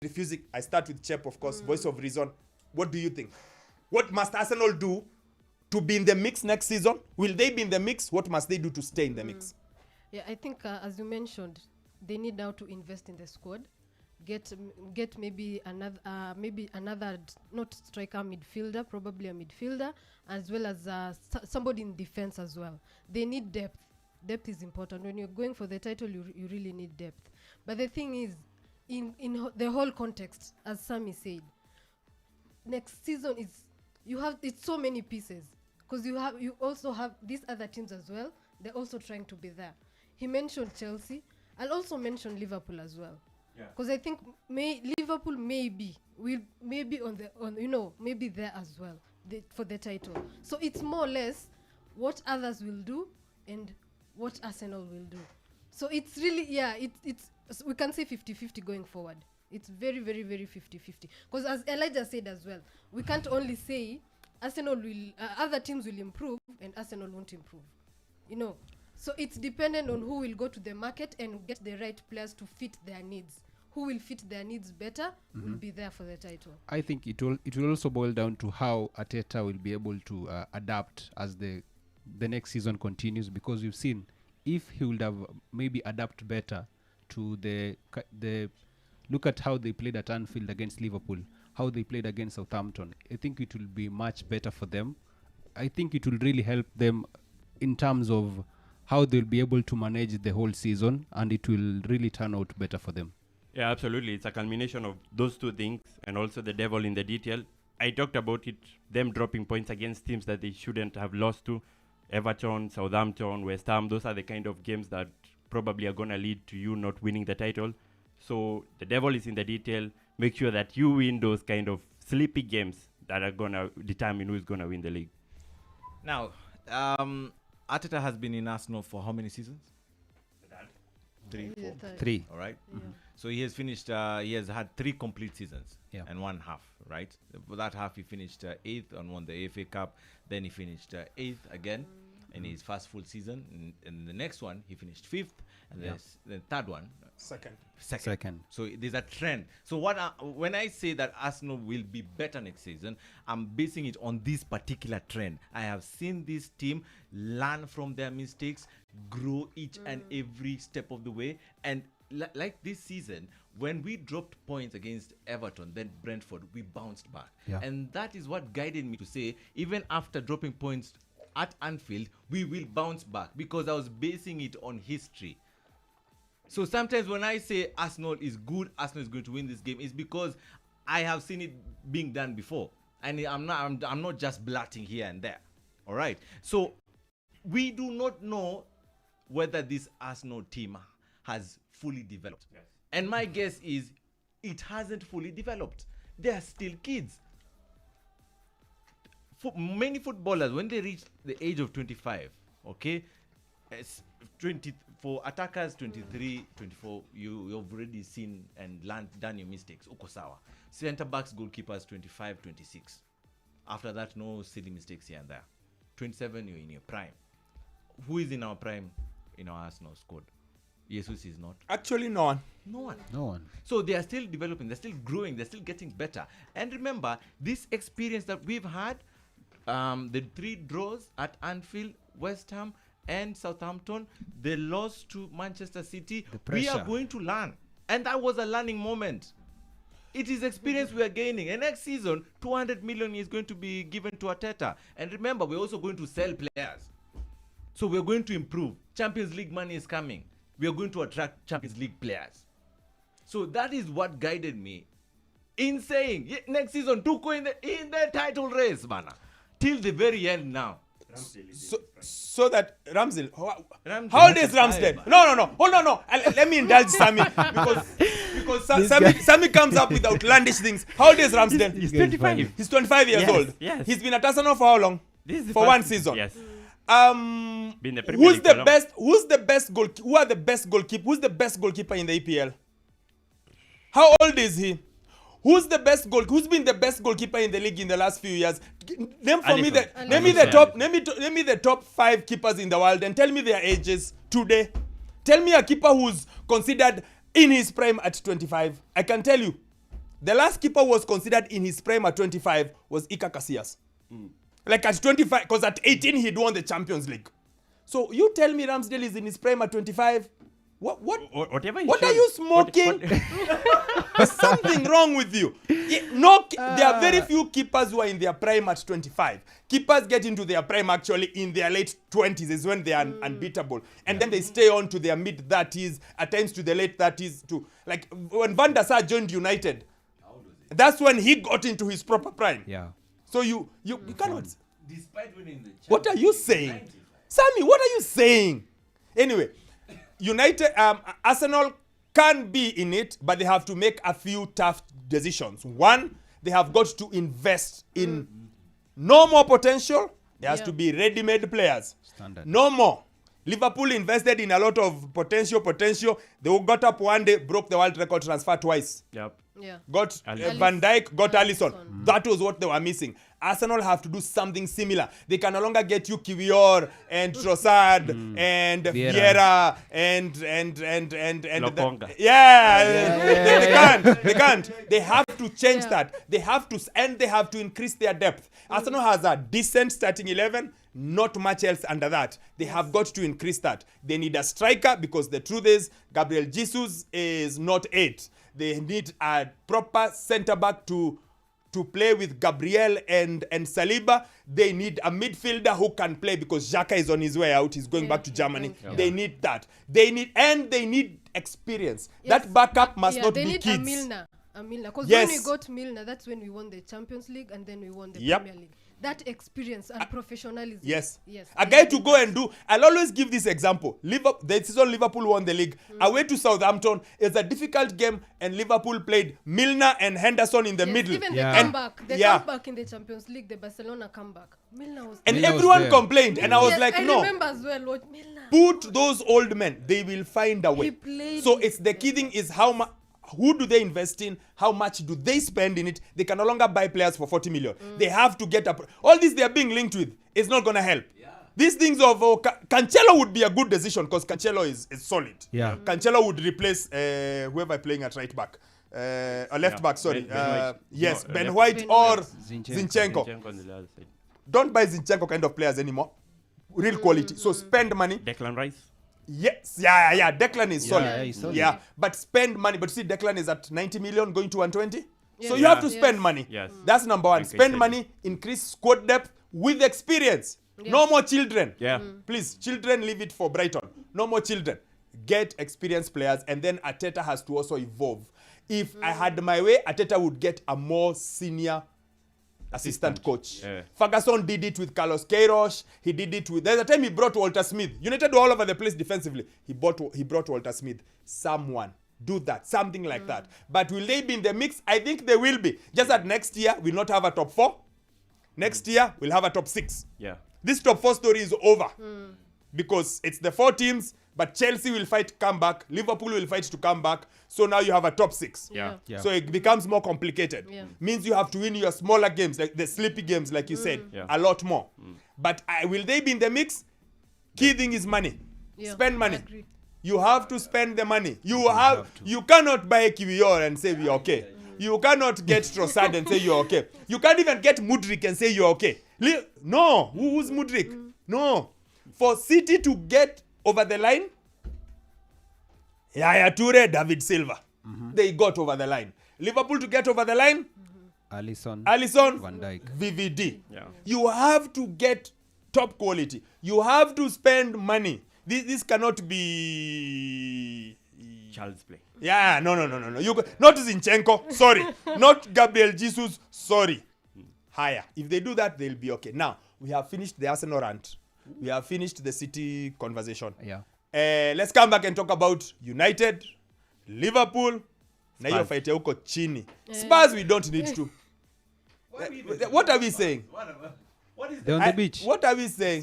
refusing. I start with Chep, of course, voice of reason. What do you think? What must Arsenal do to be in the mix next season? Will they be in the mix? What must they do to stay in the mix? Yeah, I think as you mentioned, they need now to invest in the squad, get maybe another not striker, midfielder, probably a midfielder, as well as somebody in defense as well. They need depth. Depth is important. When you're going for the title, you really need depth. But the thing is, in the whole context, as Sammy said, next season it's so many pieces, because you also have these other teams as well. They're also trying to be there. He mentioned Chelsea. I'll also mention Liverpool as well, because I think Liverpool maybe there as well for the title. So it's more or less what others will do and what Arsenal will do. So it's really it's we can say 50-50 going forward. It's very, very, very 50-50. Because as Elijah said as well, we can't only say Arsenal will, other teams will improve and Arsenal won't improve. So it's dependent on who will go to the market and get the right players to fit their needs. Who will fit their needs better will be there for the title. I think it will also boil down to how Arteta will be able to adapt as the next season continues, because we've seen if he would have maybe adapt better to the look at how they played at Anfield against Liverpool, how they played against Southampton. I think it will be much better for them. I think it will really help them in terms of how they'll be able to manage the whole season, and it will really turn out better for them. Yeah, absolutely. It's a culmination of those two things, and also the devil in the detail. I talked about it, them dropping points against teams that they shouldn't have lost to. Everton, Southampton, West Ham, those are the kind of games that probably are going to lead to you not winning the title. So the devil is in the detail. Make sure that you win those kind of sleepy games that are going to determine who is going to win the league. Now, Arteta has been in Arsenal for how many seasons? 3, 4. 3. All right. Yeah. So he has finished. He has had 3 complete seasons and 1 half. Right. For that half, he finished 8th and won the FA Cup. Then he finished 8th again in his first full season. In the next one, he finished 5th, and the third one, second. So there's a trend. So when I say that Arsenal will be better next season, I'm basing it on this particular trend. I have seen this team learn from their mistakes, grow each and every step of the way, and like this season, when we dropped points against Everton, then Brentford, we bounced back. Yeah. And that is what guided me to say, even after dropping points at Anfield, we will bounce back, because I was basing it on history. So sometimes when I say Arsenal is good, Arsenal is going to win this game, it's because I have seen it being done before. And I'm not just blurting here and there. All right. So we do not know whether this Arsenal team has fully developed. Yes. And my guess is it hasn't fully developed. They are still kids. For many footballers, when they reach the age of 25, okay, 20 for attackers 23, 24, you've already seen and done your mistakes. Okosawa. Center backs, goalkeepers 25, 26. After that, no silly mistakes here and there. 27, you're in your prime. Who is in our prime in our Arsenal squad? Jesus is not. Actually, no one. No one. So they are still developing, they're still growing, they're still getting better. And remember, this experience that we've had, the 3 draws at Anfield, West Ham, and Southampton, they lost to Manchester City. We are going to learn. And that was a learning moment. It is experience we are gaining. And next season, 200 million is going to be given to Arteta. And remember, we're also going to sell players. So we're going to improve. Champions League money is coming. We are going to attract Champions League players. So that is what guided me in saying next season, Tuko in the title race, man, till the very end now. So that Ramsdale, how old is Ramsdale? No. Hold on, no. Let me indulge Sammy because Sammy comes up with outlandish things. How old is Ramsdale? He's 25. He's 25 years old. Yes. He's been at Arsenal for how long? For one season. Yes. Who's the best? Who's the best goal? Who are the best goalkeeper? Who's the best goalkeeper in the EPL? How old is he? Who's the best goal? Who's been the best goalkeeper in the league in the last few years? Name me the top 5 keepers in the world and tell me their ages today. Tell me a keeper who's considered in his prime at 25. I can tell you. The last keeper was considered in his prime at 25 was Iker Casillas. Like at 25, because at 18 he'd won the Champions League. So you tell me Ramsdale is in his prime at 25? Whatever. What are you smoking? There's something wrong with you. There are very few keepers who are in their prime at 25. Keepers get into their prime actually in their late 20s is when they are unbeatable. And then they stay on to their mid 30s, at times to the late 30s. To like when Van der Sar joined United, that's when he got into his proper prime. Yeah. So you cannot. Despite winning the Champions What are you saying? Sammy, what are you saying? Anyway, United, Arsenal can be in it, but they have to make a few tough decisions. One, they have got to invest in no more potential. There has to be ready-made players. Standard. No more. Liverpool invested in a lot of potential. They got up one day, broke the world record transfer twice. Yep. Yeah. Got Alisson. Van Dijk, got Alisson. Alisson. That was what they were missing. Arsenal have to do something similar. They can no longer get you Kiwior and Trossard and Vieira and Lokonga. They can't. They have to change that. They have to increase their depth. Arsenal has a decent starting 11. Not much else under that. They have got to increase that. They need a striker because the truth is Gabriel Jesus is not 8. They need a proper centre back to play with Gabriel and Saliba. They need a midfielder who can play because Xhaka is on his way out. He's going back to Germany. They need that. They need experience. Yes. That backup must not they be need kids. a Milner. Because Yes. when we got Milner, that's when we won the Champions League and then we won the Yep. Premier League. That experience and professionalism. Yes. Yes. A guy to go and do. I'll always give this example. The season Liverpool won the league. Away to Southampton is a difficult game, and Liverpool played Milner and Henderson in the Yes, middle. even Yeah. the comeback. The yeah. comeback in the Champions League, the Barcelona comeback. Milner was And Milner was everyone there. complained, and I was Yes, like, I no. remember as well. What Milner. Put those old men. They will find a way. He played So his it's the key thing is how much. Who do they invest in? How much do they spend in it? They can no longer buy players for 40 million. They have to get up. All this they are being linked with is not going to help. These things of Cancelo would be a good decision because Cancelo is solid. Yeah. Cancelo would replace whoever playing at right back. A left back, sorry. Ben White. Yes, No, Ben left- White Ben or White. Zinchenko. Zinchenko on the other side. Don't buy Zinchenko kind of players anymore. Real quality. So spend money. Declan Rice. Yes, yeah. Declan is solid. yeah, he's solid. Yeah, but spend money. But see, Declan is at 90 million going to 120. So you Yeah. have to spend Yes. money. Yes. That's number one. Like I Spend said. money, increase squad depth with experience. No more children. Yeah. Please, children, leave it for Brighton. No more children. Get experienced players, and then Arteta has to also evolve. If I had my way, Arteta would get a more senior assistant coach. Yeah. Ferguson did it with Carlos Queiroz. He did it with. There's a time he brought Walter Smith. United were all over the place defensively. He brought Walter Smith. Someone do that, something like that. But will they be in the mix? I think they will be. Just that next year we'll not have a top 4. Next year we'll have a top 6. Yeah. This top 4 story is over because it's the 4 teams. But Chelsea will fight to come back. Liverpool will fight to come back. So now you have a top 6. Yeah. Yeah. So it becomes more complicated. Yeah. Means you have to win your smaller games, like the sleepy games, like you said, Yeah. a lot more. But will they be in the mix? Key thing is money. Yeah, Spend I money. agree. You have to spend the money. You cannot buy Kiwior and say you're okay. You cannot get Trossard and say you're okay. You can't even get Mudryk and say you're okay. No. Who's Mudryk? No. For City to get over the line, Yaya Toure, David Silva. They got over the line. Liverpool to get over the line, Alisson. Van Van Dijk. VVD. Yeah. You have to get top quality. You have to spend money. This cannot be. Child's play. Yeah, no. Not Zinchenko. Sorry. Not Gabriel Jesus. Sorry. Higher. If they do that, they'll be okay. Now, we have finished the Arsenal rant. We have finished the City conversation. Yeah. Let's come back and talk about United, Liverpool, na hiyo fight ya huko chini. Spurs we don't need to. What are we saying? What is They're on the beach. What are we saying?